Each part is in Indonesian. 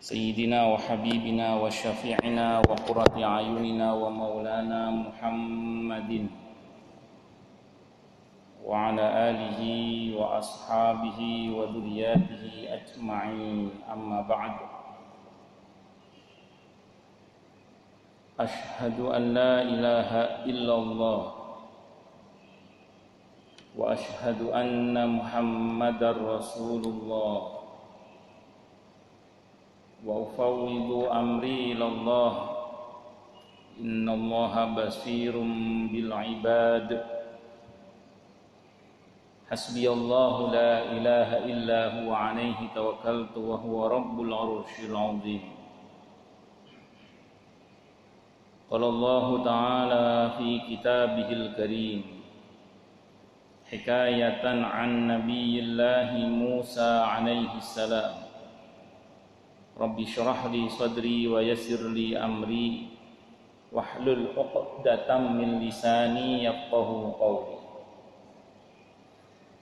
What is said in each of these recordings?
سيدنا وحبيبنا وشفيعنا وقرة أعيننا ومولانا محمد وعلى آله وأصحابه وذرياته أجمعين. أما بعد، أشهد أن لا إله إلا الله وأشهد أن محمدا رسول الله وأفوض أمري إلى الله إن الله بصير بالعباد حسبي الله لا إله إلا هو عليه توكلت وهو رب العرش العظيم. قال الله تعالى في كتابه الكريم حكاية عن نبي الله موسى عليه السلام رب اشرح لي صدري ويسر لي أمري واحلل عقدة من لساني يفقهوا قولي.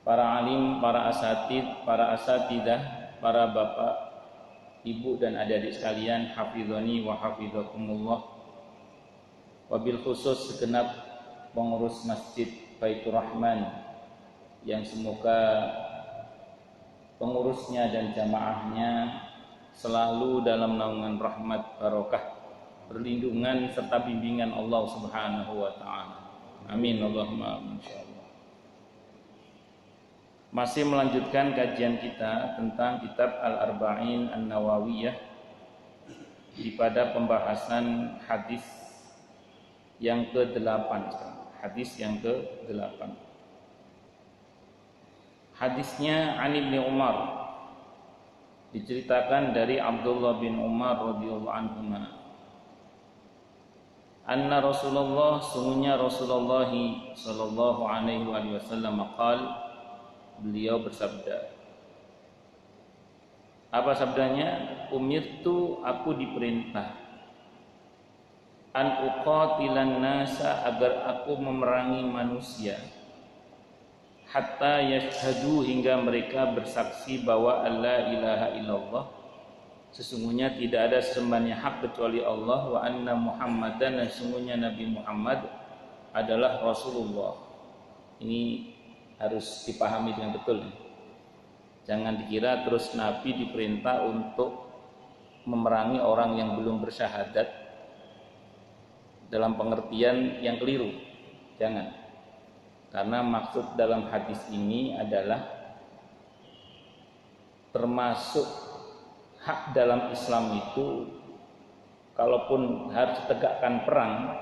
Para alim, para asatid, para asatidah, para bapak, ibu dan adik-adik sekalian, hafizani wa hafizakumullah. Wabil khusus segenap pengurus Masjid Baitur Rahman yang semoga pengurusnya dan jamaahnya selalu dalam naungan rahmat, barokah, perlindungan serta bimbingan Allah Subhanahu wa taala. Amin Allahumma amin insyaallah. Masih melanjutkan kajian kita tentang kitab Al-Arba'in An-Nawawiyah pada pembahasan hadis yang ke-8. Hadis yang ke-8. Hadisnya An Ibnu Umar, diceritakan dari Abdullah bin Umar radhiyallahu anhuma. Anna Rasulullah, sungguhnya Rasulullah sallallahu alaihi wasallam qala, beliau bersabda. Apa sabdanya? Umirtu, aku diperintah, an uqatilan nasa, agar aku memerangi manusia, hatta yashhadu, hingga mereka bersaksi bahwa la ilaha illallah, sesungguhnya tidak ada sesembahan yang hak kecuali Allah, wa anna Muhammadan, dan sesungguhnya Nabi Muhammad adalah Rasulullah. Ini harus dipahami dengan betul. Jangan dikira terus Nabi diperintah untuk memerangi orang yang belum bersyahadat dalam pengertian yang keliru. Jangan. Karena maksud dalam hadis ini adalah termasuk hak dalam Islam itu, kalaupun harus ditegakkan perang,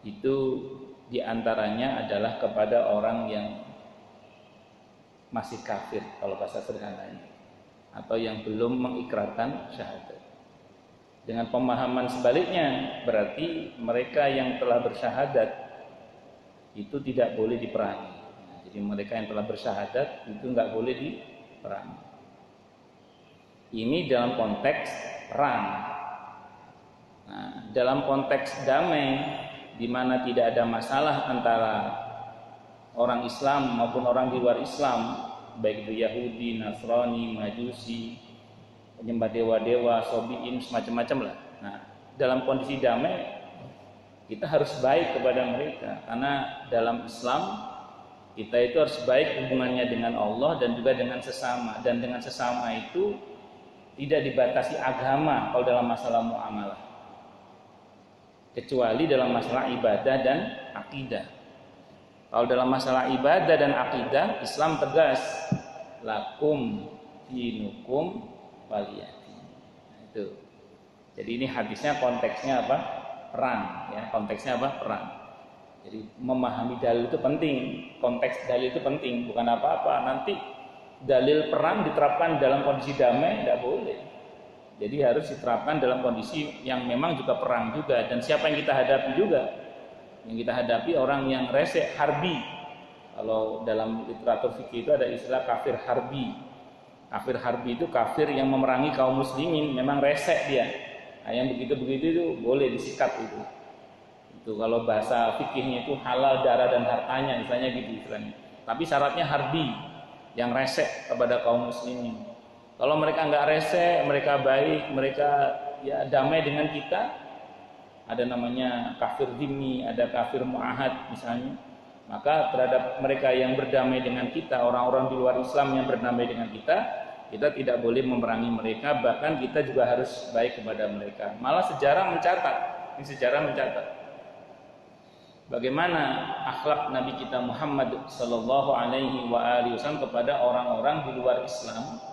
itu diantaranya adalah kepada orang yang masih kafir, kalau bahasa sederhananya, atau yang belum mengikrarkan syahadat. Dengan pemahaman sebaliknya, berarti mereka yang telah bersyahadat itu tidak boleh diperangi. Jadi mereka yang telah bersyahadat itu nggak boleh diperangi. Ini dalam konteks perang. Nah, dalam konteks damai, di mana tidak ada masalah antara orang Islam maupun orang di luar Islam, baik itu Yahudi, Nasrani, Majusi, penyembah dewa-dewa, sobiin, semacam-macam lah. Nah, dalam kondisi damai kita harus baik kepada mereka, karena dalam Islam kita itu harus baik hubungannya dengan Allah dan juga dengan sesama. Dan dengan sesama itu tidak dibatasi agama kalau dalam masalah muamalah, kecuali dalam masalah ibadah dan akidah. Kalau dalam masalah ibadah dan akidah, Islam tegas, lakum dinukum waliyati. Nah, itu. Jadi ini hadisnya konteksnya apa? Perang, ya. Konteksnya apa? Perang. Jadi memahami dalil itu penting. Konteks dalil itu penting, bukan apa-apa. Nanti dalil perang diterapkan dalam kondisi damai, tidak boleh. Jadi harus diterapkan dalam kondisi yang memang juga perang juga. Dan siapa yang kita hadapi juga? Yang kita hadapi orang yang resek, harbi. Kalau dalam literatur fikih itu ada istilah kafir harbi. Kafir harbi itu kafir yang memerangi kaum muslimin, memang resek dia. Nah, yang begitu-begitu itu boleh disikat itu. Itu kalau bahasa fikihnya itu halal darah dan hartanya, misalnya gitu istilahnya. Tapi syaratnya harbi, yang resek kepada kaum muslimin. Kalau mereka nggak rese, mereka baik, mereka ya damai dengan kita, ada namanya kafir dhimmi, ada kafir mu'ahad misalnya, maka terhadap mereka yang berdamai dengan kita, orang-orang di luar Islam yang berdamai dengan kita tidak boleh memerangi mereka, bahkan kita juga harus baik kepada mereka. Malah sejarah mencatat bagaimana akhlak Nabi kita Muhammad sallallahu alaihi wasallam kepada orang-orang di luar Islam.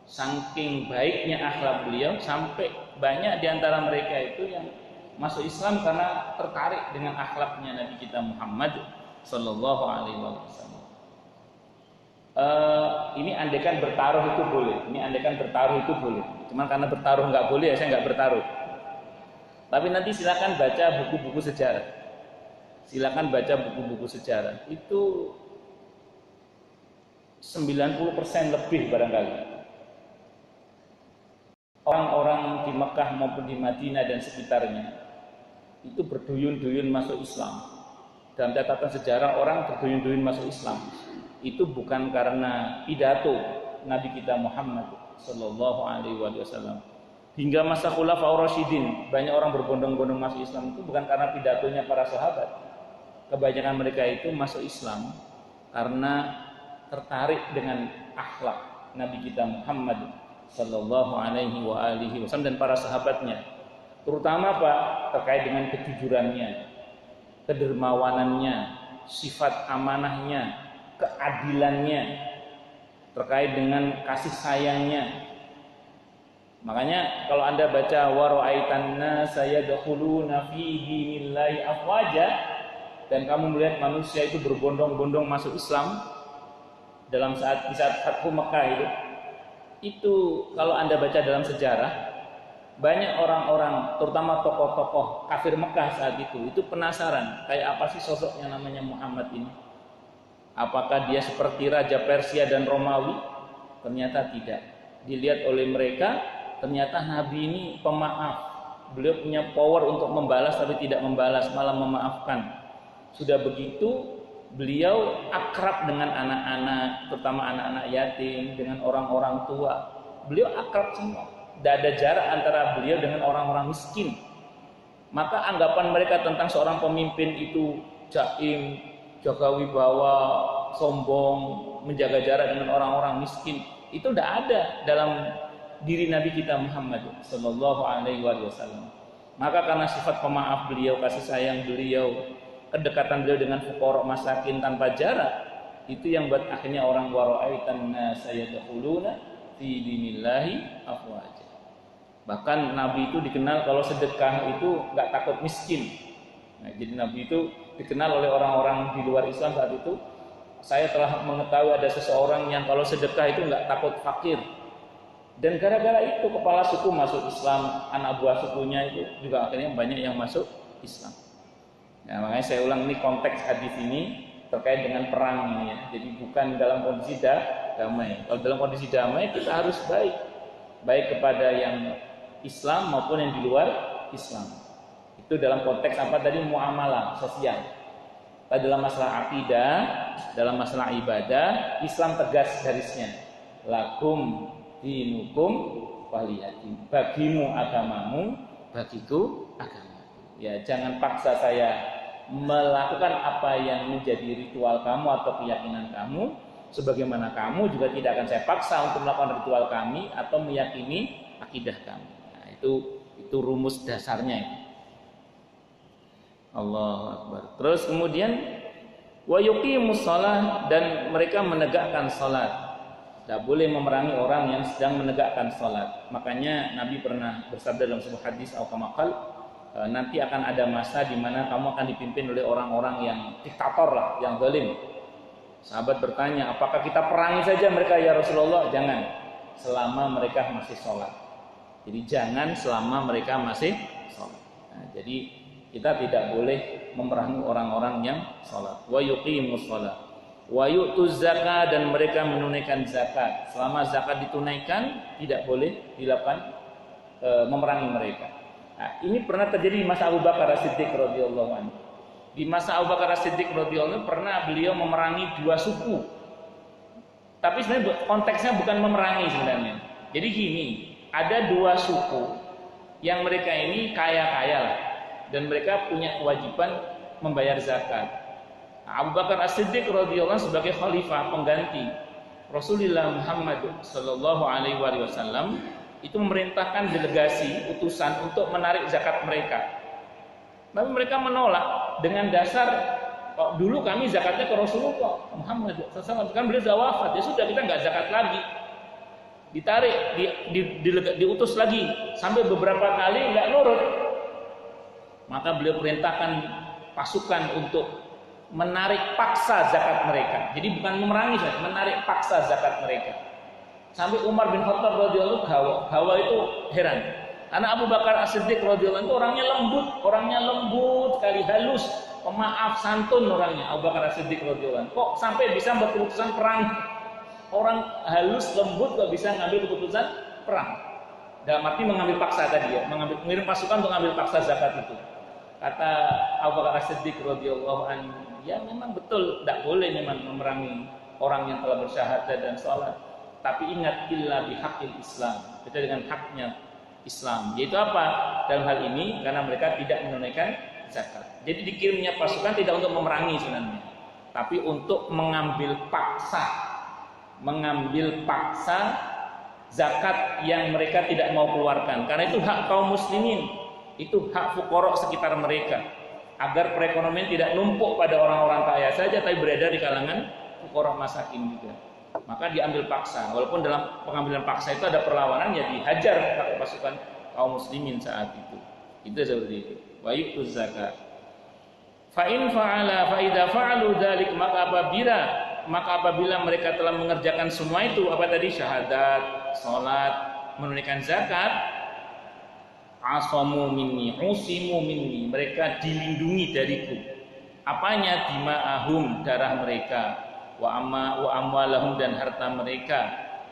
Saking baiknya akhlak beliau sampai banyak di antara mereka itu yang masuk Islam karena tertarik dengan akhlaknya Nabi kita Muhammad sallallahu alaihi wasallam. Ini andaikan bertaruh itu boleh. Cuman karena bertaruh nggak boleh, ya saya nggak bertaruh. Tapi nanti silakan baca buku-buku sejarah. Itu 90% lebih barangkali orang-orang di Mekah maupun di Madinah dan sekitarnya itu berduyun-duyun masuk Islam. Dalam catatan sejarah, orang berduyun-duyun masuk Islam itu bukan karena pidato Nabi kita Muhammad sallallahu alaihi wasallam. Hingga masa Khulafaur Rasyidin, banyak orang berbondong-bondong masuk Islam itu bukan karena pidatonya para sahabat. Kebanyakan mereka itu masuk Islam karena tertarik dengan akhlak Nabi kita Muhammad sallallahu alaihi wasallam dan para sahabatnya, terutama terkait dengan kejujurannya, kedermawanannya, sifat amanahnya, keadilannya, terkait dengan kasih sayangnya. Makanya kalau Anda baca wa ra'aitan nasa yadkhuluna fi dinillahi afwaja, dan kamu melihat manusia itu berbondong-bondong masuk Islam di saat Fathu Mekah itu kalau Anda baca dalam sejarah, banyak orang-orang, terutama tokoh-tokoh kafir Mekah saat itu penasaran, kayak apa sih sosok yang namanya Muhammad ini? Apakah dia seperti Raja Persia dan Romawi? Ternyata tidak. Dilihat oleh mereka, ternyata Nabi ini pemaaf. Beliau punya power untuk membalas tapi tidak membalas, malah memaafkan. Sudah begitu, beliau akrab dengan anak-anak, terutama anak-anak yatim, dengan orang-orang tua. Beliau akrab semua. Tidak ada jarak antara beliau dengan orang-orang miskin. Maka anggapan mereka tentang seorang pemimpin itu jaim, jaga wibawa, sombong, menjaga jarak dengan orang-orang miskin, itu tidak ada dalam diri Nabi kita Muhammad sallallahu alaihi wasallam. Maka karena sifat pemaaf beliau, kasih sayang beliau, kedekatan beliau dengan fuqara masakin tanpa jarak, itu yang buat akhirnya orang wara'aitan nasa yadkhuluna fi dinillahi afwaja. Bahkan Nabi itu dikenal kalau sedekah itu nggak takut miskin. Nah, jadi Nabi itu dikenal oleh orang-orang di luar Islam saat itu. Saya telah mengetahui ada seseorang yang kalau sedekah itu nggak takut fakir. Dan gara-gara itu kepala suku masuk Islam, anak buah sukunya itu juga akhirnya banyak yang masuk Islam. Nah, makanya saya ulang, ini konteks hadis ini terkait dengan perang ini ya. Jadi bukan dalam kondisi damai. Kalau dalam kondisi damai kita harus baik kepada yang Islam maupun yang di luar Islam. Itu dalam konteks apa tadi, muamalah sosial. Tapi dalam masalah akidah, dalam masalah ibadah, Islam tegas garisnya. Lakum dinukum waliyadin. Bagimu agamamu, bagiku agamaku. Ya, jangan paksa saya melakukan apa yang menjadi ritual kamu atau keyakinan kamu, sebagaimana kamu juga tidak akan saya paksa untuk melakukan ritual kami atau meyakini akidah kami. Nah, itu rumus dasarnya itu. Allahu Akbar. Terus kemudian wa yuqimus shalah, dan mereka menegakkan salat. Tidak boleh memerangi orang yang sedang menegakkan salat. Makanya Nabi pernah bersabda dalam sebuah hadis al-kamakal, nanti akan ada masa di mana kamu akan dipimpin oleh orang-orang yang diktator lah, yang zalim. Sahabat bertanya, apakah kita perangi saja mereka ya Rasulullah? Jangan, selama mereka masih sholat. Jadi jangan selama mereka masih sholat. Nah, jadi kita tidak boleh memerangi orang-orang yang sholat. Wa yuqimus sholat, wa yu'tuz zakat, dan mereka menunaikan zakat. Selama zakat ditunaikan, tidak boleh dilakukan memerangi mereka. Nah, ini pernah terjadi di masa Abu Bakar As-Siddiq radhiyallahu anhu. Di masa Abu Bakar As-Siddiq radhiyallahu anhu pernah beliau memerangi dua suku. Tapi sebenarnya konteksnya bukan memerangi sebenarnya. Jadi gini, ada dua suku yang mereka ini kaya-kaya lah, dan mereka punya kewajiban membayar zakat. Abu Bakar As-Siddiq radhiyallahu anhu sebagai khalifah pengganti Rasulullah Muhammad sallallahu alaihi wasallam itu memerintahkan delegasi utusan untuk menarik zakat mereka. Tapi mereka menolak dengan dasar dulu kami zakatnya ke Rasulullah Muhammad SAW, kan beliau sudah wafat, ya sudah kita nggak zakat lagi. Ditarik, diutus lagi sampai beberapa kali nggak nurut. Maka beliau perintahkan pasukan untuk menarik paksa zakat mereka. Jadi bukan memerangi, menarik paksa zakat mereka. Sampai Umar bin Khattab radhiyallahu Hawa itu heran. Karena Abu Bakar As-Siddiq radhiyallahu itu orangnya lembut sekali, halus, pemaaf, santun orangnya. Abu Bakar As-Siddiq radhiyallahu kok sampai bisa membuat keputusan perang? Orang halus, lembut kok bisa ngambil keputusan perang? Dalam arti mengambil paksa tadi ya, mengirim pasukan untuk mengambil paksa zakat itu. Kata Abu Bakar As-Siddiq radhiyallahu anhu, ya memang betul tidak boleh memang memerangi orang yang telah bersyahadat dan sholat. Tapi ingat illa bihaqqil Islam, kita dengan haknya Islam. Yaitu apa? Dalam hal ini karena mereka tidak menunaikan zakat. Jadi dikirimnya pasukan tidak untuk memerangi sebenarnya, tapi untuk mengambil paksa zakat yang mereka tidak mau keluarkan. Karena itu hak kaum muslimin, itu hak fuqara sekitar mereka, agar perekonomian tidak numpuk pada orang-orang kaya saja, tapi beredar di kalangan fuqara masakin juga. Maka diambil paksa, walaupun dalam pengambilan paksa itu ada perlawanan, ya dihajar pakai pasukan kaum muslimin saat itu. Itu seperti itu. Wa yu'tuz zakat. Fa in fa'ala fa idza fa'alu dzalik, maka apabila mereka telah mengerjakan semua itu, apa tadi, syahadat, salat, menunaikan zakat, asamu minni, usimu minni, mereka dilindungi dariku. Apanya? Dima'ahum, darah mereka, wa amwalahum, dan harta mereka,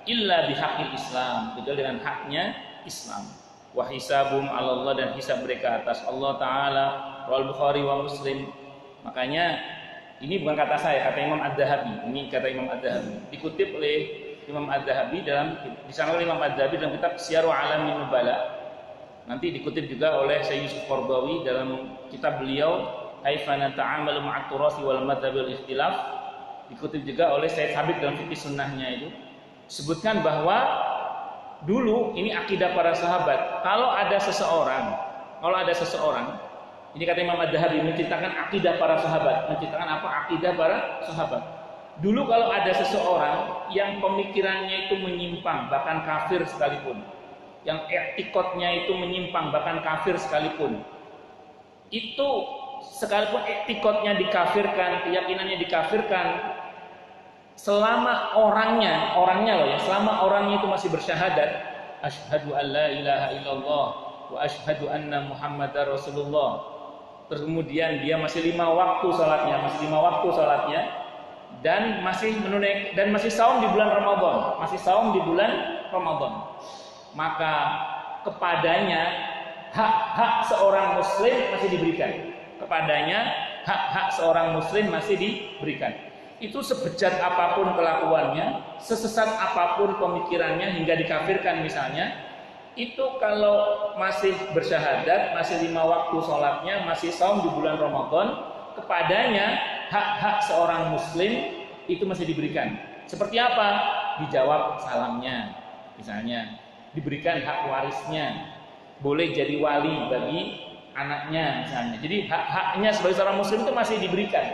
illa bihaqqil Islam, kecuali dengan haknya Islam. Wa hisabum 'ala Allah, dan hisab mereka atas Allah taala. Rawal Bukhari wa Muslim. Makanya ini bukan kata saya, kata Imam Adz-Dzahabi. Ini kata Imam Adz-Dzahabi, dikutip oleh Imam Adz-Dzahabi disanad oleh Imam Adz-Dzahabi dalam kitab Syiaru Alamin Nubala. Nanti dikutip juga oleh Syekh Yusuf Qardawi dalam kitab beliau Kaifa Nata'amalu Ma'at Turasi wal Madzhab wal Ikhtilaf. Dikutip juga oleh Syekh Habib dalam fikih sunnahnya itu, sebutkan bahwa dulu ini akidah para sahabat. Kalau ada seseorang, ini kata Imam Adz-Dzahabi menceritakan akidah para sahabat. Menceritakan apa? Akidah para sahabat. Dulu kalau ada seseorang yang pemikirannya itu menyimpang, bahkan kafir sekalipun, yang i'tiqadnya itu menyimpang, bahkan kafir sekalipun, itu sekalipun i'tiqadnya dikafirkan, keyakinannya dikafirkan, selama orangnya loh ya, selama orangnya itu masih bersyahadat, asyhadu an la ilaha illallah wa asyhadu anna muhammadar rasulullah, terus kemudian dia masih 5 waktu salatnya, dan masih saum di bulan Ramadan, maka kepadanya hak-hak seorang muslim masih diberikan. Itu sebejat apapun kelakuannya, sesesat apapun pemikirannya hingga dikafirkan misalnya, itu kalau masih bersyahadat, masih 5 waktu sholatnya, masih saum di bulan Ramadan, kepadanya hak-hak seorang muslim itu masih diberikan. Seperti apa? Dijawab salamnya misalnya, diberikan hak warisnya, boleh jadi wali bagi anaknya misalnya. Jadi hak-haknya sebagai seorang muslim itu masih diberikan.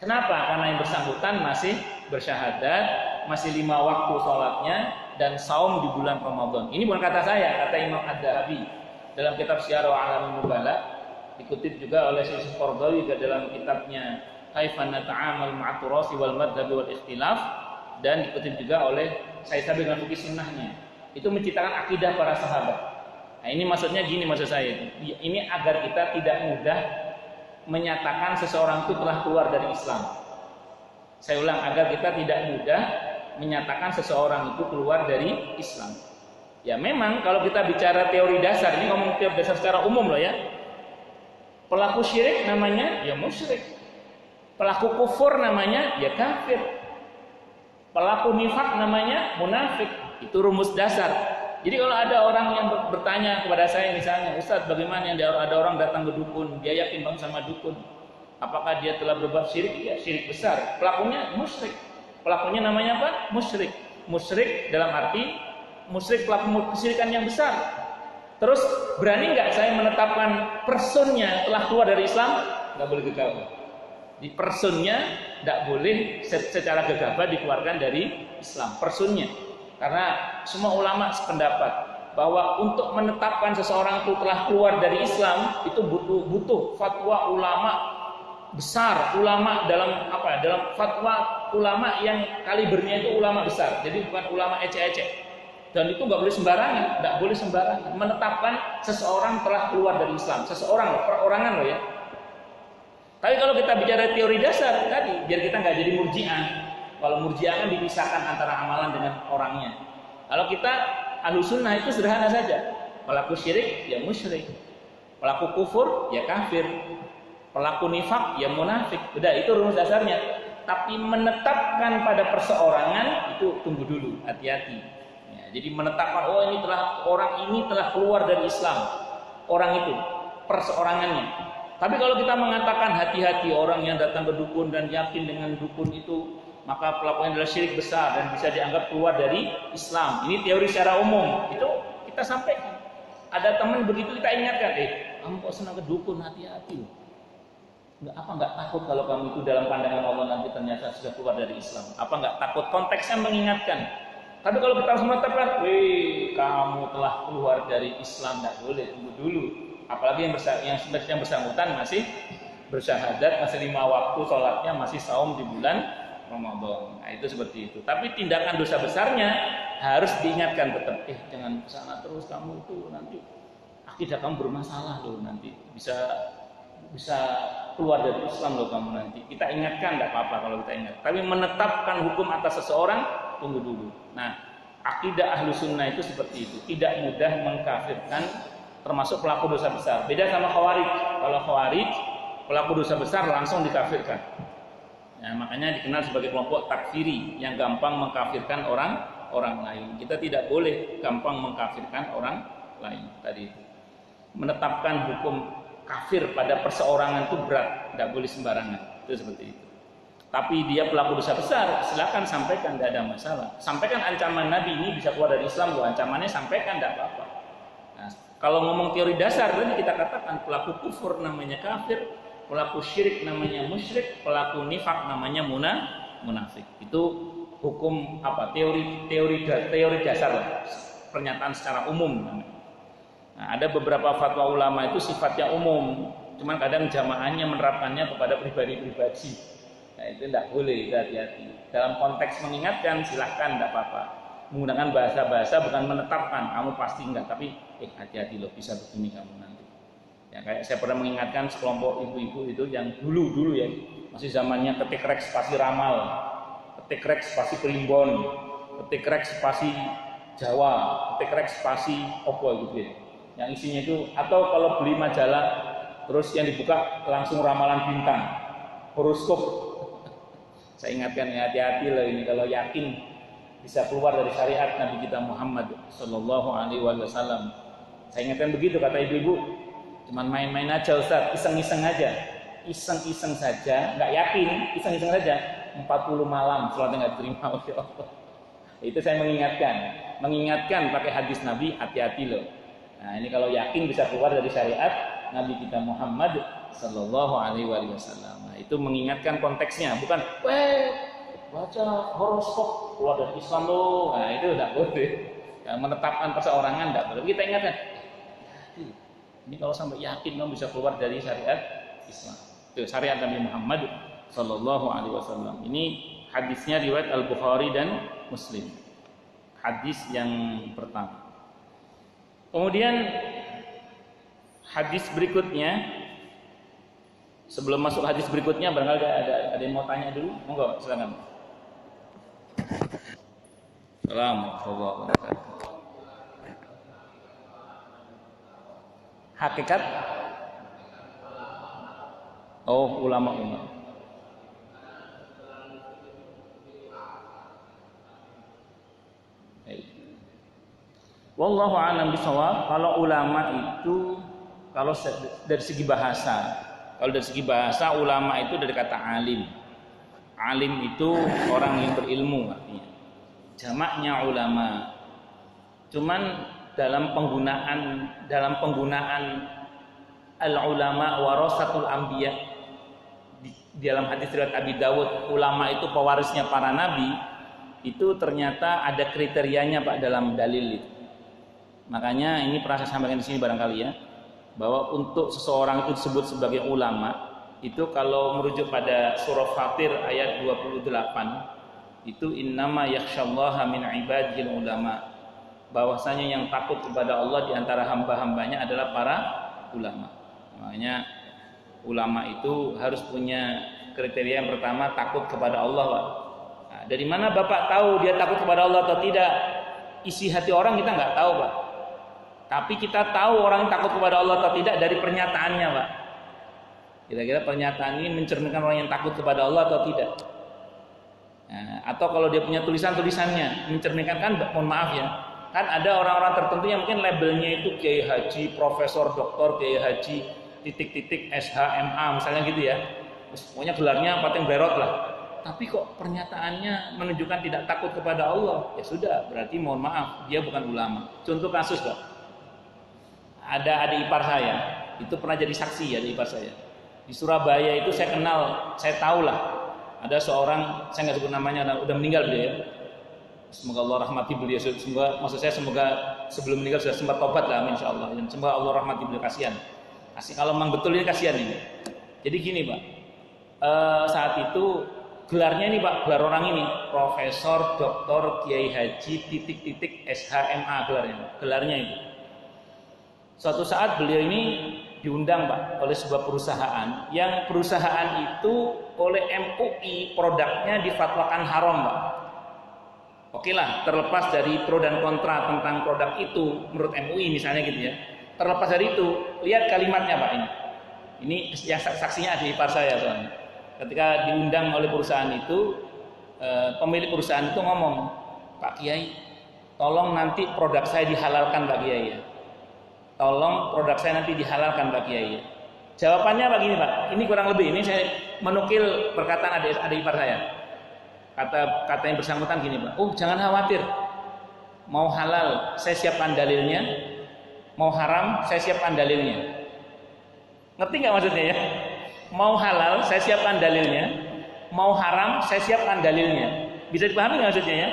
Kenapa? Karena yang bersangkutan masih bersyahadat, masih 5 waktu sholatnya, dan saum di bulan Ramadan. Ini bukan kata saya, kata Imam Adz-Dzahabi dalam kitab Syiaru Alamin Nubala. Dikutip juga oleh Syekh Yusuf Qardawi dalam kitabnya Kaifa Nata'amal Ma'at Turasi wal Madzhab wal Ikhtilaf, dan dikutip juga oleh Syekh Sabit dalam fikih sunnahnya. Itu menceritakan akidah para sahabat. Nah, ini maksudnya gini, maksud saya itu, ini agar kita tidak mudah menyatakan seseorang itu telah keluar dari Islam. Saya ulang, agar kita tidak mudah menyatakan seseorang itu keluar dari Islam. Ya memang kalau kita bicara teori dasar, ini ngomong teori dasar secara umum loh ya. Pelaku syirik namanya ya musyrik. Pelaku kufur namanya ya kafir. Pelaku nifak namanya munafik. Itu rumus dasar. Jadi kalau ada orang yang bertanya kepada saya misalnya, Ustaz, bagaimana ada orang datang ke dukun, dia yakin banget sama dukun, apakah dia telah berbuat syirik? Ya, syirik besar. Pelakunya musyrik. Pelakunya namanya apa? Musyrik. Musyrik dalam arti musyrik, pelaku kesyirikan yang besar. Terus berani nggak saya menetapkan personnya telah keluar dari Islam? Nggak boleh gegabah. Di personnya nggak boleh secara gegabah dikeluarkan dari Islam. Personnya. Karena semua ulama sependapat bahwa untuk menetapkan seseorang itu telah keluar dari Islam itu butuh fatwa ulama besar, ulama dalam fatwa ulama yang kalibernya itu ulama besar. Jadi bukan ulama ecek-ecek. Dan itu nggak boleh sembarangan menetapkan seseorang telah keluar dari Islam. Seseorang loh, perorangan loh ya. Tapi kalau kita bicara teori dasar tadi, biar kita nggak jadi murji'ah. Kalau murji'ah kan dipisahkan antara amalan dengan orangnya. Kalau kita Ahlus Sunnah itu sederhana saja. Pelaku syirik ya musyrik. Pelaku kufur ya kafir. Pelaku nifak ya munafik. Udah, itu rumus dasarnya. Tapi menetapkan pada perseorangan itu tunggu dulu, hati-hati. Ya, jadi menetapkan orang ini telah keluar dari Islam. Orang itu perseorangannya. Tapi kalau kita mengatakan hati-hati orang yang datang ke dukun dan yakin dengan dukun itu, maka pelakunya adalah syirik besar dan bisa dianggap keluar dari Islam. Ini teori secara umum. Itu kita sampaikan. Ada teman begitu kita ingatkan, kamu kok senang ke dukun, hati-hati loh. Nggak takut kalau kamu itu dalam pandangan Allah nanti ternyata sudah keluar dari Islam? Apa nggak takut? Konteksnya mengingatkan. Tapi kalau kita harus menetapkan, kamu telah keluar dari Islam, nggak boleh, tunggu dulu. Apalagi yang bersangkutan masih bersyahadat, masih 5 waktu sholatnya, masih saum di bulan Ramadan. Nah, itu seperti itu. Tapi tindakan dosa besarnya harus diingatkan tetap. Jangan kesana terus, kamu itu nanti akidah kamu bermasalah loh, nanti bisa keluar dari Islam loh kamu nanti. Kita ingatkan, tidak apa-apa kalau kita ingat. Tapi menetapkan hukum atas seseorang, tunggu dulu. Nah, akidah Ahlus Sunnah itu seperti itu. Tidak mudah mengkafirkan, termasuk pelaku dosa besar. Beda sama Khawarij. Kalau Khawarij, pelaku dosa besar langsung dikafirkan. Nah, makanya dikenal sebagai kelompok takfiri yang gampang mengkafirkan orang lain. Kita tidak boleh gampang mengkafirkan orang lain. Tadi itu. Menetapkan hukum kafir pada perseorangan itu berat, tidak boleh sembarangan. Itu seperti itu. Tapi dia pelaku dosa besar, silakan sampaikan, tidak ada masalah. Sampaikan ancaman Nabi ini bisa keluar dari Islam, loh. Ancamannya sampaikan, tidak apa-apa. Nah, kalau ngomong teori dasar tadi kita katakan pelaku kufur namanya kafir, pelaku syirik namanya musyrik, pelaku nifak namanya munafik. Itu hukum apa? Teori dasar lah. Pernyataan secara umum namanya. Nah, ada beberapa fatwa ulama itu sifatnya umum, cuman kadang jamaahnya menerapkannya kepada pribadi-pribadi. Nah, itu tidak boleh, itu hati-hati. Dalam konteks mengingatkan silahkan, tidak apa-apa. Menggunakan bahasa-bahasa bukan menetapkan, kamu pasti enggak, tapi hati-hati loh, bisa begini kamu nanti. Ya, kayak saya pernah mengingatkan sekelompok ibu-ibu itu yang dulu ya, masih zamannya ketik rek spasi ramal, ketik rek spasi primbon, ketik rek spasi Jawa, ketik rek spasi opo gitu ya. Yang isinya itu, atau kalau beli majalah terus yang dibuka langsung ramalan bintang, horoskop. Saya ingatkan ya, hati-hati loh ini kalau yakin bisa keluar dari syariat Nabi kita Muhammad Sallallahu Alaihi Wasallam. Saya ingatkan begitu kata ibu-ibu, cuman main-main aja Ustaz, iseng-iseng aja, iseng-iseng saja, nggak yakin, iseng-iseng saja, 40 malam sholatnya nggak diterima oleh Allah. Itu saya mengingatkan pakai hadis Nabi, hati-hati loh. Nah, ini kalau yakin bisa keluar dari syariat Nabi kita Muhammad Sallallahu Alaihi Wasallam. Nah, itu mengingatkan konteksnya, bukan baca horoskop keluar dari Islam loh. Nah, itu tidak boleh. Ya, menetapkan perseorangan tidak boleh. Kita ingatkan, ini kalau sampai yakin kamu bisa keluar dari syariat Islam. Itu syariat Nabi Muhammad Sallallahu Alaihi Wasallam. Ini hadisnya riwayat Al Bukhari dan Muslim. Hadis yang pertama. Kemudian hadis berikutnya, sebelum masuk hadis berikutnya, barangkali ada yang mau tanya dulu, monggo silakan. Assalamualaikum. Hakikat? Oh, ulama. Wallahu a'lam bishawab. Kalau ulama itu kalau dari segi bahasa, ulama itu dari kata alim. Alim itu orang yang berilmu artinya. Jamaknya ulama. Cuman dalam penggunaan al-ulama warasatul anbiya, di dalam hadis riwayat Abi Dawud, ulama itu pewarisnya para nabi, itu ternyata ada kriterianya Pak dalam dalil itu. Makanya ini pernah saya sampaikan di sini barangkali ya, bahwa untuk seseorang itu disebut sebagai ulama itu kalau merujuk pada surah Fatir ayat 28 itu innama yakhsyallaha min ibadil ulama, bahwasanya yang takut kepada Allah di antara hamba-hambanya adalah para ulama. Makanya ulama itu harus punya kriteria yang pertama, takut kepada Allah Pak. Nah, dari mana Bapak tahu dia takut kepada Allah atau tidak? Isi hati orang kita nggak tahu Pak. Tapi kita tahu orang yang takut kepada Allah atau tidak dari pernyataannya Pak. Kira-kira pernyataan ini mencerminkan orang yang takut kepada Allah atau tidak? Nah, atau kalau dia punya tulisan-tulisannya mencerminkan, kan mohon maaf ya, kan ada orang-orang tertentu yang mungkin labelnya itu kiai haji, profesor, doktor, kiai haji, titik-titik SHMA misalnya gitu ya. Pokoknya gelarnya paling berot lah. Tapi kok pernyataannya menunjukkan tidak takut kepada Allah, ya sudah, berarti mohon maaf dia bukan ulama. Contoh kasus Pak. Ada adik ipar saya, itu pernah jadi saksi ya, adik ipar saya. Di Surabaya itu saya kenal, saya tahu lah. Ada seorang, saya nggak sebut namanya, udah meninggal beliau ya. Semoga Allah rahmati beliau. Semoga sebelum meninggal sudah sempat tobat lah, insya Allah. Dan semoga Allah rahmati beliau, kasihan. Kalau memang betul ini kasihan ini. Jadi gini Pak, saat itu gelarnya ini Pak, gelar orang ini Profesor Doktor Kiai Haji titik-titik SHMA gelarnya itu. Suatu saat beliau ini diundang Pak oleh sebuah perusahaan, yang perusahaan itu oleh MUI produknya difatwakan haram Pak. Oke lah, terlepas dari pro dan kontra tentang produk itu menurut MUI misalnya gitu ya. Terlepas dari itu, lihat kalimatnya Pak ini. Ini yang saksinya ada ipar saya soalnya. Ketika diundang oleh perusahaan itu, pemilik perusahaan itu ngomong, Pak Kiai, tolong nanti produk saya dihalalkan Pak Kiai ya. Tolong produk saya nanti dihalalkan Pak Kiai. Jawabannya begini Pak, ini kurang lebih, ini saya menukil perkataan adik ipar saya. Kata yang bersangkutan gini Pak, jangan khawatir, mau halal saya siapkan dalilnya, mau haram saya siapkan dalilnya. Ngerti nggak maksudnya ya? Mau halal saya siapkan dalilnya, mau haram saya siapkan dalilnya. Bisa dipahami nggak maksudnya ya?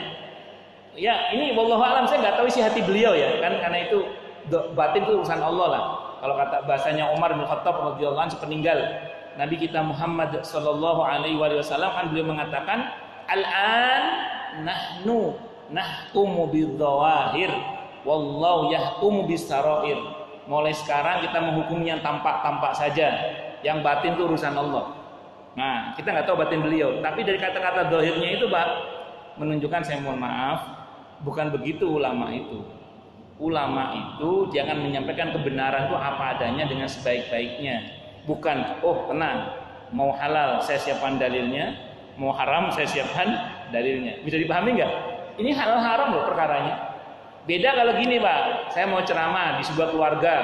Ya ini wallahu alam, saya nggak tahu isi hati beliau ya, kan karena itu batin itu urusan Allah lah. Kalau kata bahasanya Umar bin Khattab radhiyallahu anhu sepeninggal Nabi kita Muhammad sallallahu alaihi wasallam, kan beliau mengatakan al-an nahnu nahkumu bidzawahir wallahu yahkumu bisarair. Mulai sekarang kita menghukum yang tampak-tampak saja, yang batin itu urusan Allah. Nah, kita nggak tahu batin beliau, tapi dari kata-kata zahirnya itu Pak menunjukkan, saya mohon maaf, bukan begitu ulama itu. Ulama itu jangan menyampaikan kebenaran itu apa adanya dengan sebaik-baiknya. Bukan, tenang, mau halal saya siapkan dalilnya, mau haram saya siapkan dalilnya. Bisa dipahami nggak? Ini halal haram loh perkaranya. Beda kalau gini Pak, saya mau ceramah di sebuah keluarga,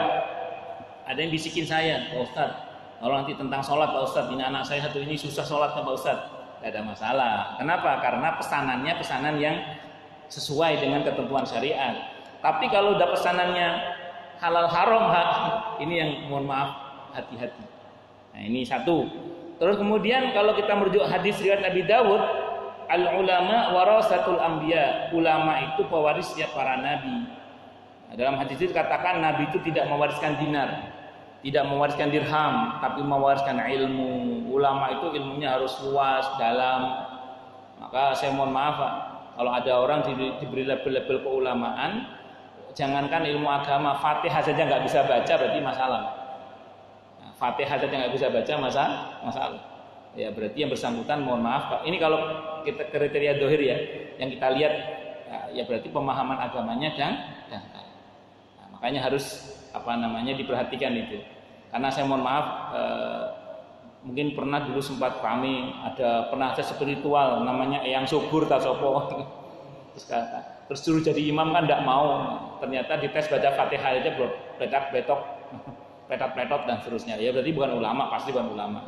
ada yang bisikin saya, Pak Ustadz, kalau nanti tentang sholat Pak Ustadz, ini anak saya satu ini susah sholatnya Pak Ustadz. Tidak ada masalah. Kenapa? Karena pesanannya pesanan yang sesuai dengan ketentuan syariat. Tapi kalau udah pesanannya halal haram, ini yang mohon maaf hati-hati. Nah ini satu. Terus kemudian kalau kita merujuk hadis riwayat Abi Dawud, al-ulama warasatul anbiya, ulama itu pewarisnya para nabi. Nah, dalam hadis itu katakan Nabi itu tidak mewariskan dinar, tidak mewariskan dirham, tapi mewariskan ilmu. Ulama itu ilmunya harus luas, dalam. Maka saya mohon maaf Pak, kalau ada orang diberi label-label keulamaan, jangankan ilmu agama, Fatihah saja nggak bisa baca berarti masalah. Nah, Fatihah saja nggak bisa baca masalah. Ya berarti yang bersangkutan mohon maaf Pak. Ini kalau kita kriteria dohir ya, yang kita lihat ya berarti pemahaman agamanya dangkal. Nah, makanya harus diperhatikan itu. Karena saya mohon maaf, mungkin pernah dulu sempat kami pernah ada spiritual namanya Eyang Subur Tasopo. Terus suruh jadi imam kan tidak mau, ternyata dites baca Fatihah aja pletak-pletok, pletot-pletot dan seterusnya. Ya berarti bukan ulama, pasti bukan ulama.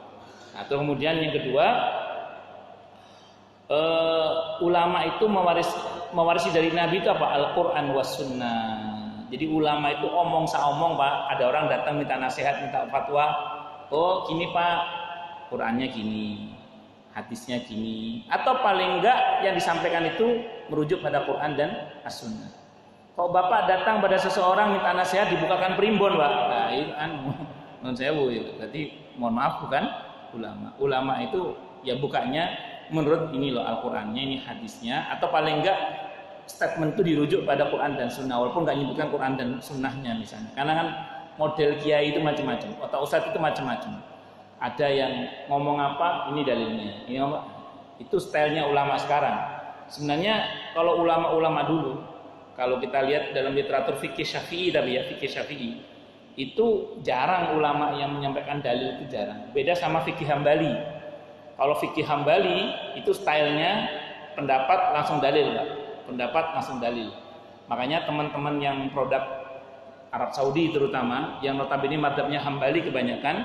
Nah, terus kemudian yang kedua, ulama itu mewarisi dari Nabi itu apa? Al-Quran was sunnah. Jadi ulama itu omong saomong Pak. Ada orang datang minta nasihat, minta fatwa. Oh gini Pak, Qurannya gini, hadisnya gini. Atau paling enggak yang disampaikan itu merujuk pada Quran dan as-sunnah. Kalau Bapak datang pada seseorang minta nasihat dibukakan primbon Pak. Nah itu non sewu ya. Berarti mohon maaf bukan ulama. Ulama itu ya bukanya menurut ini loh Al-Qurannya, ini hadisnya. Atau paling enggak statement itu dirujuk pada Quran dan Sunnah, walaupun nggak menyebutkan Quran dan Sunnahnya misalnya. Karena kan model kiai itu macam-macam, otak ustadz itu macam-macam. Ada yang ngomong apa, ini dalilnya. Ini ngomong, itu stylenya ulama sekarang. Sebenarnya kalau ulama-ulama dulu, kalau kita lihat dalam literatur fikih Syafi'i, tapi ya fikih Syafi'i, itu jarang ulama yang menyampaikan dalil, itu jarang. Beda sama fikih Hambali. Kalau fikih Hambali itu stylenya pendapat langsung dalil, Pak. Pendapat langsung dalil. Makanya teman-teman yang produk Arab Saudi terutama yang notabene madzhabnya Hambali kebanyakan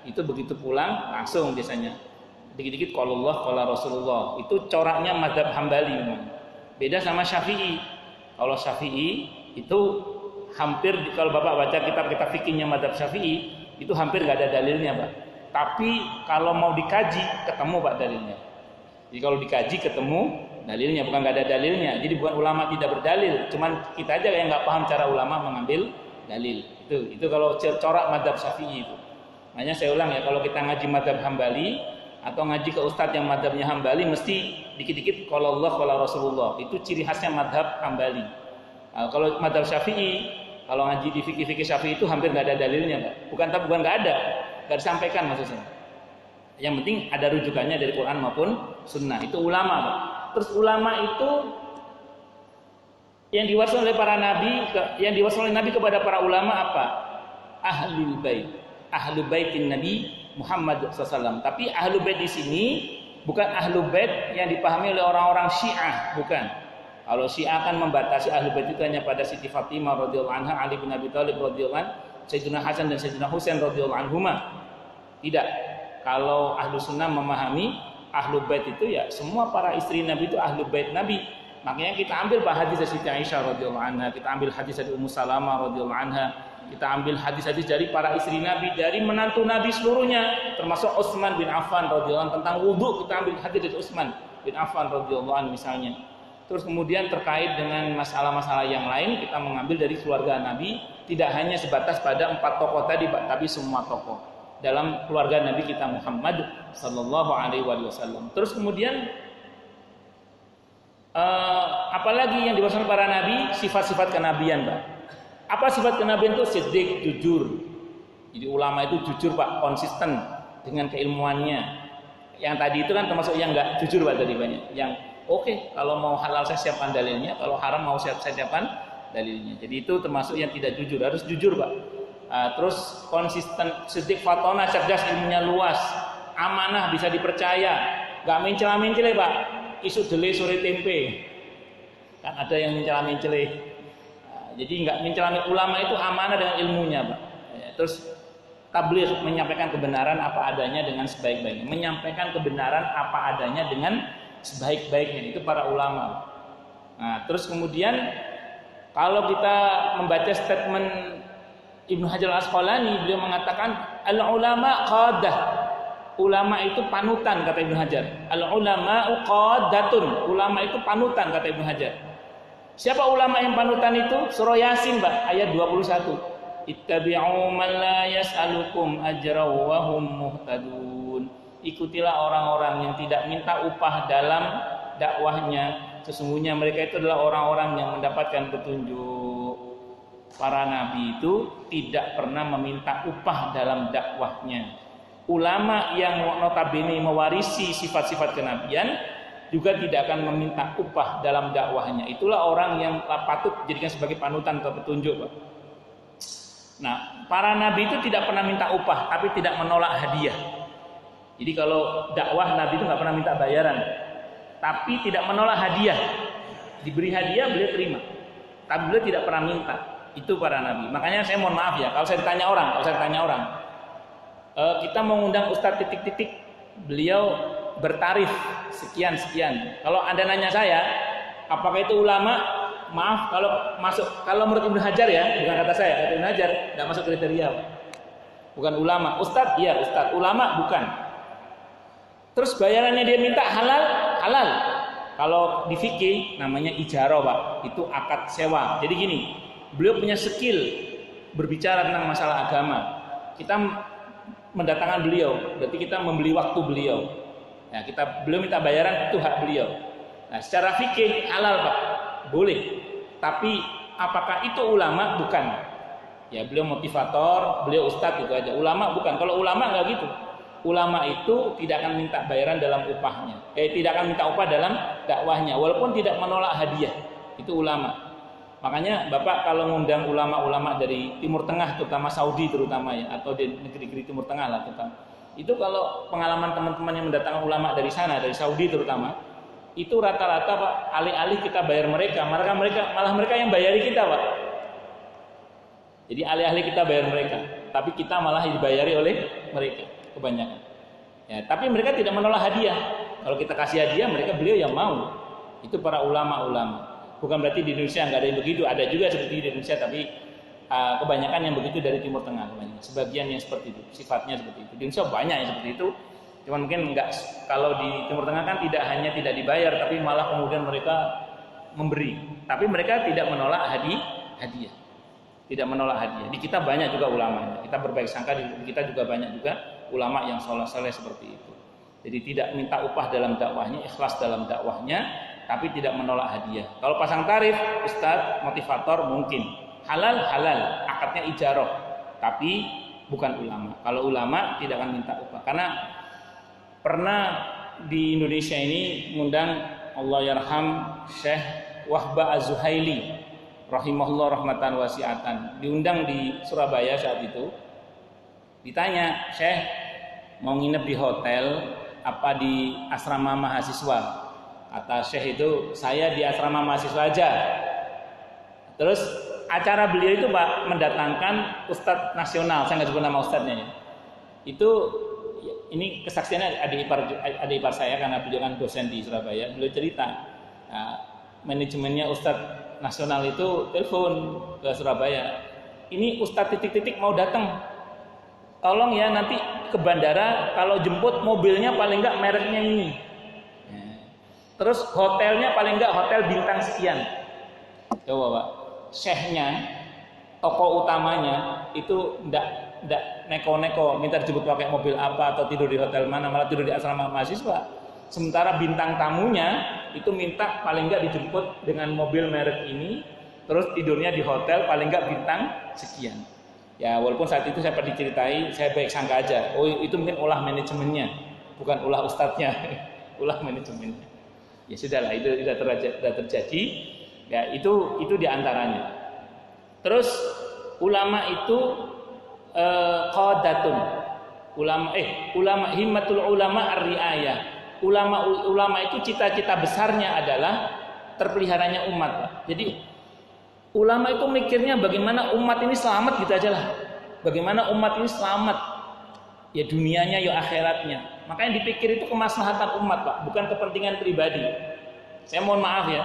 itu begitu pulang langsung biasanya dikit-dikit qala Allah qala Rasulullah. Itu coraknya madzhab Hambali memang. Beda sama Syafi'i. Kalau Syafi'i itu hampir kalau Bapak baca kitab-kitab fikihnya madzhab Syafi'i itu hampir enggak ada dalilnya, Pak. Tapi kalau mau dikaji ketemu Pak dalilnya. Jadi kalau dikaji ketemu dalilnya, bukan nggak ada dalilnya. Jadi bukan ulama tidak berdalil, cuman kita aja yang nggak paham cara ulama mengambil dalil. Itu kalau corak madzhab Syafi'i itu. Makanya saya ulang ya, kalau kita ngaji madzhab Hambali atau ngaji ke ustadz yang madzhabnya Hambali, mesti dikit-dikit qala Allah qala Rasulullah. Itu ciri khasnya madzhab Hambali. Nah, kalau madzhab Syafi'i, kalau ngaji di fikih-fikih Syafi'i itu hampir nggak ada dalilnya, Pak. Bukan nggak ada, nggak disampaikan maksudnya. Yang penting ada rujukannya dari Quran maupun Sunnah. Itu ulama, Pak. Terus ulama itu yang diwariskan oleh para nabi, yang diwariskan oleh Nabi kepada para ulama apa? Ahlul bait, ahlul baitin Nabi Muhammad SAW. Tapi ahlul bait di sini bukan ahlul bait yang dipahami oleh orang-orang Syiah, bukan. Kalau Syiah kan membatasi ahlul bait itu hanya pada Siti Fatimah radhiyallahu anha, Ali bin Abi Thalib radhiyallahu anhu, Sayyidina Hasan dan Sayyidina Husain radhiyallahu anhuma. Tidak. Kalau ahlu sunnah memahami Ahlul Bait itu ya semua para istri Nabi itu Ahlul Bait Nabi. Makanya kita ambil hadis dari Siti Aisyah radhiyallahu anha, kita ambil hadis dari Ummu Salamah radhiyallahu anha, kita ambil hadis-hadis dari para istri Nabi, dari menantu Nabi seluruhnya, termasuk Utsman bin Affan radhiyallahu anhu tentang wudu, kita ambil hadis dari Utsman bin Affan radhiyallahu anhu misalnya. Terus kemudian terkait dengan masalah-masalah yang lain kita mengambil dari keluarga Nabi, tidak hanya sebatas pada 4 tokoh tadi, tapi semua tokoh dalam keluarga Nabi kita Muhammad sallallahu alaihi wasallam. Terus kemudian apalagi yang diwariskan para nabi, sifat-sifat kenabian, Pak. Apa sifat kenabian itu? Siddiq, jujur. Jadi ulama itu jujur, Pak, konsisten dengan keilmuannya. Yang tadi itu kan termasuk yang enggak jujur, Pak, tadi banyak. Yang oke, kalau mau halal saya siapkan dalilnya, kalau haram mau saya siapkan dalilnya. Jadi itu termasuk yang tidak jujur, harus jujur, Pak. Terus konsisten, siddiq fatona, cerdas, ilmunya luas, amanah, bisa dipercaya, nggak mencela-mencele, Pak. Isu dele sore tempe, kan ada yang mencela-mencele. Jadi nggak mencela. Ulama itu amanah dengan ilmunya, Pak. Terus tabligh, menyampaikan kebenaran apa adanya dengan sebaik-baiknya, menyampaikan kebenaran apa adanya dengan sebaik-baiknya, itu para ulama. Nah, terus kemudian kalau kita membaca statement Ibnu Hajar Al-Asqalani, beliau mengatakan al-ulama qadah. Ulama itu panutan, kata Ibnu Hajar. Al-ulama qadatun. Ulama itu panutan, kata Ibnu Hajar. Siapa ulama yang panutan itu? Surah Yasin, Mbak, ayat 21. Ittabi'u man la yas'alukum ajra wa hum muhtadun. Ikutilah orang-orang yang tidak minta upah dalam dakwahnya. Sesungguhnya mereka itu adalah orang-orang yang mendapatkan petunjuk. Para nabi itu tidak pernah meminta upah dalam dakwahnya. Ulama yang notabene mewarisi sifat-sifat kenabian juga tidak akan meminta upah dalam dakwahnya. Itulah orang yang patut dijadikan sebagai panutan atau petunjuk, Pak. Nah, para nabi itu tidak pernah minta upah, tapi tidak menolak hadiah. Jadi kalau dakwah nabi itu nggak pernah minta bayaran, tapi tidak menolak hadiah. Diberi hadiah beliau terima. Tapi beliau tidak pernah minta. Itu para nabi. Makanya saya mohon maaf ya, kalau saya ditanya orang, kita mau ngundang Ustadz titik-titik, beliau bertarif sekian. Kalau Anda nanya saya, apakah itu ulama? Maaf, kalau menurut Ibnu Hajar ya, bukan kata saya, kata Ibnu Hajar, tidak masuk kriteria. Bukan ulama. Ustadz, iya Ustadz. Ulama bukan. Terus bayarannya dia minta halal. Kalau di fikih namanya ijarah, Pak. Itu akad sewa. Jadi gini, beliau punya skill berbicara tentang masalah agama. Kita mendatangkan beliau, berarti kita membeli waktu beliau. Nah, beliau minta bayaran, itu hak beliau. Nah, secara fikih halal, Pak. Boleh. Tapi apakah itu ulama? Bukan. Ya, beliau motivator, beliau ustadz itu aja. Ulama bukan. Kalau ulama enggak gitu. Ulama itu tidak akan minta bayaran dalam upahnya. Tidak akan minta upah dalam dakwahnya, walaupun tidak menolak hadiah. Itu ulama. Makanya Bapak kalau ngundang ulama-ulama dari Timur Tengah, terutama Saudi terutama ya, atau di negeri-negeri Timur Tengah lah terutama. Itu kalau pengalaman teman-teman yang mendatangkan ulama dari sana, dari Saudi terutama, itu rata-rata Pak, alih-alih kita bayar mereka, malah mereka yang bayari kita, Pak. Jadi alih-alih kita bayar mereka, tapi kita malah dibayari oleh mereka kebanyakan. Ya, tapi mereka tidak menolak hadiah. Kalau kita kasih hadiah, beliau yang mau. Itu para ulama-ulama. Bukan berarti di Indonesia nggak ada yang begitu, ada juga seperti di Indonesia, tapi kebanyakan yang begitu dari Timur Tengah, kebanyakan. Sebagian yang seperti itu, sifatnya seperti itu. Di Indonesia banyak yang seperti itu. Cuman mungkin nggak, kalau di Timur Tengah kan tidak hanya tidak dibayar, tapi malah kemudian mereka memberi. Tapi mereka tidak menolak hadiah. Tidak menolak hadiah. Di kita banyak juga ulama. Kita berbaik sangka, di kita juga banyak juga ulama yang soleh-soleh seperti itu. Jadi tidak minta upah dalam dakwahnya, ikhlas dalam dakwahnya, tapi tidak menolak hadiah. Kalau pasang tarif, ustadz, motivator mungkin. Halal, akadnya ijarah. Tapi bukan ulama. Kalau ulama tidak akan minta upah. Karena pernah di Indonesia ini mengundang Allahyarham Syekh Wahba Az-Zuhaili rahimahullah rahmatan wasi'atan, diundang di Surabaya saat itu. Ditanya, Syekh mau nginep di hotel apa di asrama mahasiswa? Kata Syekh itu, saya di asrama mahasiswa aja. Terus acara beliau itu Pak mendatangkan ustadz nasional, saya nggak sebut nama ustadznya ya. Itu ini kesaksiannya adik ipar saya karena beliau kan dosen di Surabaya. Beliau cerita, manajemennya ustadz nasional itu telepon ke Surabaya. Ini ustadz titik-titik mau datang. Tolong ya nanti ke bandara kalau jemput mobilnya paling enggak mereknya ini. Terus hotelnya paling enggak hotel bintang sekian. Coba Pak, syekhnya, tokoh utamanya itu enggak neko-neko minta dijemput pakai mobil apa atau tidur di hotel mana, malah tidur di asrama mahasiswa. Sementara bintang tamunya itu minta paling enggak dijemput dengan mobil merek ini, terus tidurnya di hotel paling enggak bintang sekian. Ya walaupun saat itu saya pernah diceritai, saya baik sangka aja. Oh itu mungkin ulah manajemennya, bukan ulah ustadznya, ulah manajemennya. Ya sudahlah, itu sudah terjadi. Ya itu diantaranya. Terus ulama itu qadatun. Ulama himmatul ulama ar-riayah. Ulama itu cita-cita besarnya adalah terpeliharanya umat. Jadi ulama itu mikirnya bagaimana umat ini selamat gitu aja lah. Bagaimana umat ini selamat. Ya dunianya ya akhiratnya. Makanya dipikir itu kemaslahatan umat Pak, bukan kepentingan pribadi. Saya mohon maaf ya,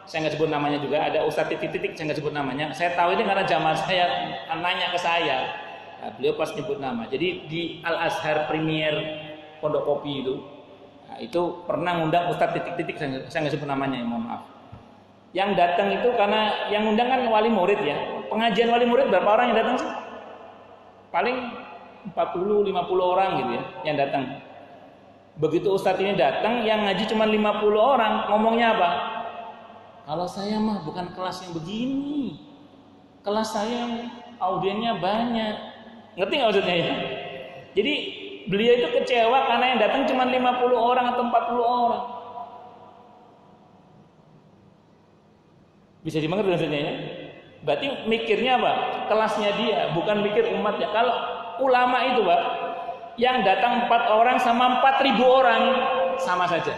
saya nggak sebut namanya juga. Ada ustadz titik-titik, saya nggak sebut namanya. Saya tahu ini karena jamaah saya nanya ke saya. Nah, beliau pas nyebut nama. Jadi di Al-Azhar Premier Pondok Kopi itu pernah ngundang ustadz titik-titik, saya nggak sebut namanya, ya, mohon maaf. Yang datang itu karena yang ngundang kan wali murid ya. Pengajian wali murid berapa orang yang datang sih? Paling 40-50 orang gitu ya yang datang. Begitu ustadz ini datang, yang ngaji cuma 50 orang, ngomongnya apa? Kalau saya mah bukan kelas yang begini. Kelas saya audiennya banyak. Ngerti nggak maksudnya ya? Jadi beliau itu kecewa karena yang datang cuma 50 orang atau 40 orang. Bisa dimengerti maksudnya ya? Berarti mikirnya apa? Kelasnya dia, bukan mikir umatnya. Kalau ulama itu Pak, yang datang 4 orang sama 4.000 orang sama saja.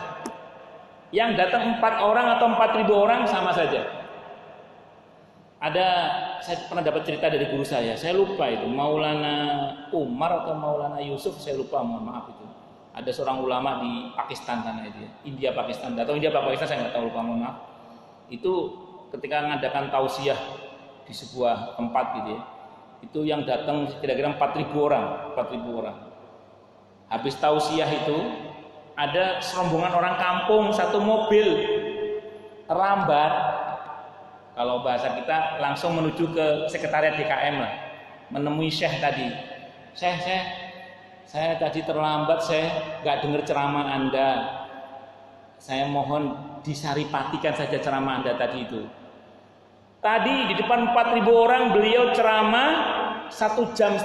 Yang datang 4 orang atau 4.000 orang sama saja. Ada, saya pernah dapat cerita dari guru saya lupa itu Maulana Umar atau Maulana Yusuf, saya lupa, mohon maaf itu. Ada seorang ulama di Pakistan sana itu ya, India Pakistan, atau India Pakistan saya nggak tahu, lupa, mohon maaf. Itu ketika mengadakan tausiah di sebuah tempat gitu ya, itu yang datang kira-kira 4.000 orang, 4.000 orang. Habis tausiah itu ada serombongan orang kampung, satu mobil terlambat. Kalau bahasa kita langsung menuju ke sekretariat DKM lah, menemui Syekh tadi. Syekh, saya tadi terlambat, saya nggak dengar ceramah Anda. Saya mohon disaripatikan saja ceramah Anda tadi itu. Tadi di depan 4.000 orang beliau ceramah 1,5 jam.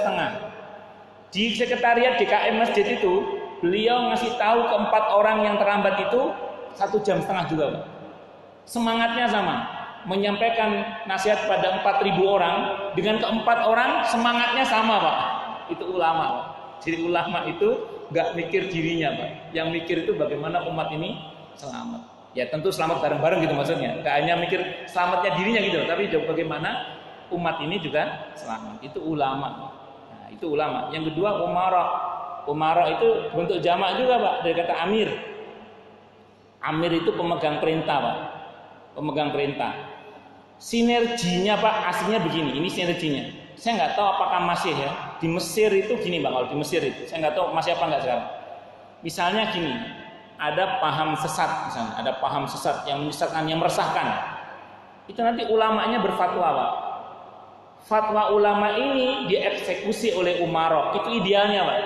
Di sekretariat DKM masjid itu beliau ngasih tahu ke 4 orang yang terlambat itu 1,5 jam juga, Pak. Semangatnya sama, menyampaikan nasihat pada 4.000 orang dengan ke-4 orang semangatnya sama, Pak. Itu ulama, Pak. Jadi ulama itu nggak mikir dirinya, Pak. Yang mikir itu bagaimana umat ini selamat. Ya tentu selamat bareng-bareng gitu maksudnya. Nggak hanya mikir selamatnya dirinya gitu, tapi bagaimana umat ini juga selamat. Itu ulama. Nah, itu ulama. Yang kedua umara. Umara itu bentuk jamak juga, Pak, dari kata amir. Amir itu pemegang perintah, Pak. Pemegang perintah. Sinerginya, Pak, aslinya begini. Ini sinerginya. Saya nggak tahu apakah masih ya. Di Mesir itu gini, Pak. Kalau di Mesir itu, saya nggak tahu masih apa nggak sekarang. Misalnya gini, ada paham sesat, misalnya ada paham sesat yang menyesatkan, yang meresahkan. Itu nanti ulamanya berfatwa, Pak. Fatwa ulama ini dieksekusi oleh umara. Itu idealnya, Pak.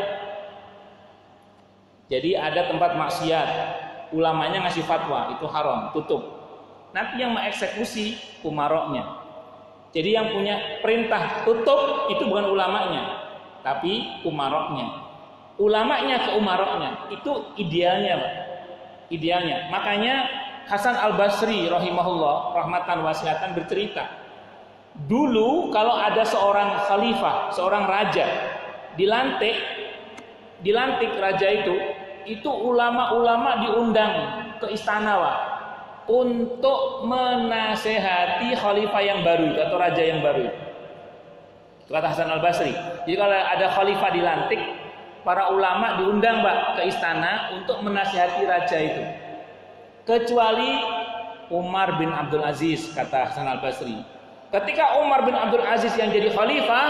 Jadi ada tempat maksiat, ulamanya ngasih fatwa, itu haram, tutup. Nanti yang mengeksekusi umaroknya. Jadi yang punya perintah tutup itu bukan ulamanya, tapi umaroknya. Ulamanya ke umaroknya, itu idealnya, Pak. Idealnya. Makanya Hasan Al-Basri rahimahullah rahmatan wasiatan bercerita, dulu kalau ada seorang khalifah, seorang raja dilantik raja itu ulama-ulama diundang ke istana, Pak, untuk menasehati khalifah yang baru atau raja yang baru. Itu kata Hasan Al-Basri. Jadi kalau ada khalifah dilantik, para ulama diundang, Pak, ke istana untuk menasehati raja itu. Kecuali Umar bin Abdul Aziz, kata Hasan Al-Basri. Ketika Umar bin Abdul Aziz yang jadi khalifah,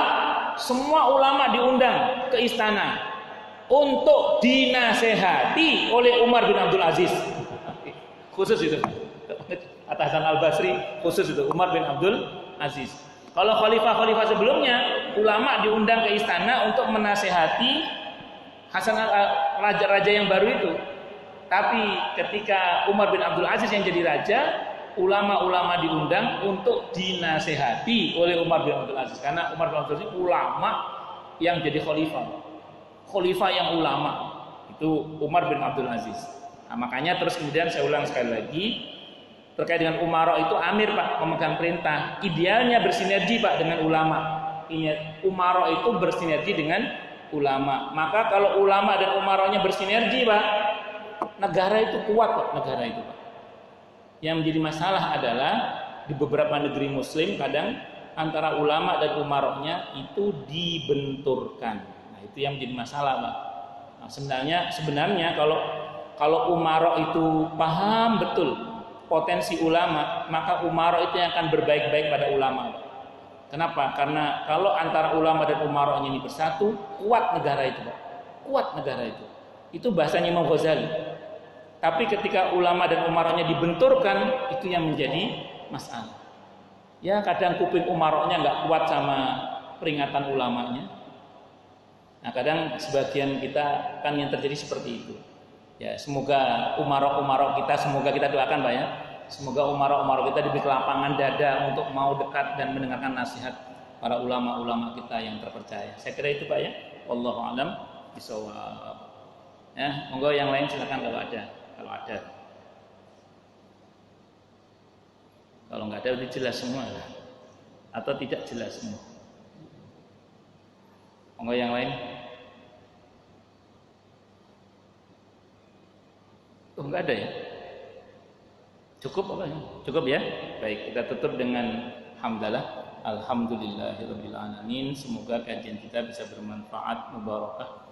semua ulama diundang ke istana untuk dinasehati oleh Umar bin Abdul Aziz. Khusus itu. Kata Hasan Al-Basri, khusus itu Umar bin Abdul Aziz. Kalau khalifah-khalifah sebelumnya, ulama diundang ke istana untuk menasehati raja-raja yang baru itu. Tapi ketika Umar bin Abdul Aziz yang jadi raja, ulama-ulama diundang untuk dinasehati oleh Umar bin Abdul Aziz. Karena Umar bin Abdul Aziz ulama yang jadi khalifah. Khalifah yang ulama itu Umar bin Abdul Aziz. Nah, makanya terus kemudian saya ulang sekali lagi, terkait dengan umara itu amir, Pak, pemegang perintah. Idealnya bersinergi, Pak, dengan ulama. Umara itu bersinergi dengan ulama. Maka kalau ulama dan umaranya bersinergi, Pak, negara itu kuat, Pak, negara itu, Pak. Yang menjadi masalah adalah di beberapa negeri muslim kadang antara ulama dan umaranya itu dibenturkan. Nah, itu yang menjadi masalah, Pak. Nah, sebenarnya kalau umara itu paham betul potensi ulama, maka umara itu yang akan berbaik-baik pada ulama. Kenapa? Karena kalau antara ulama dan umaranya ini bersatu, kuat negara itu, Pak. Kuat negara itu. Itu bahasanya Imam Ghazali. Tapi ketika ulama dan umaranya dibenturkan, itu yang menjadi masalah. Ya kadang kuping umaranya nggak kuat sama peringatan ulamanya. Nah kadang sebagian kita kan yang terjadi seperti itu. Ya semoga umarok kita, semoga kita doakan, Pak, ya. Semoga umarok kita diberi kelapangan dada untuk mau dekat dan mendengarkan nasihat para ulama-ulama kita yang terpercaya. Saya kira itu, Pak, ya. Wallahu a'lam bishawab. Ya, monggo yang lain silakan kalau ada. Kalau nggak ada udah jelas semua lah. Atau tidak jelas semua. Monggo yang lain. Oh, enggak ada ya? Cukup apa ya? Cukup ya? Baik, kita tutup dengan Alhamdulillahirabbil alamin. Semoga kajian kita bisa bermanfaat, mubarakah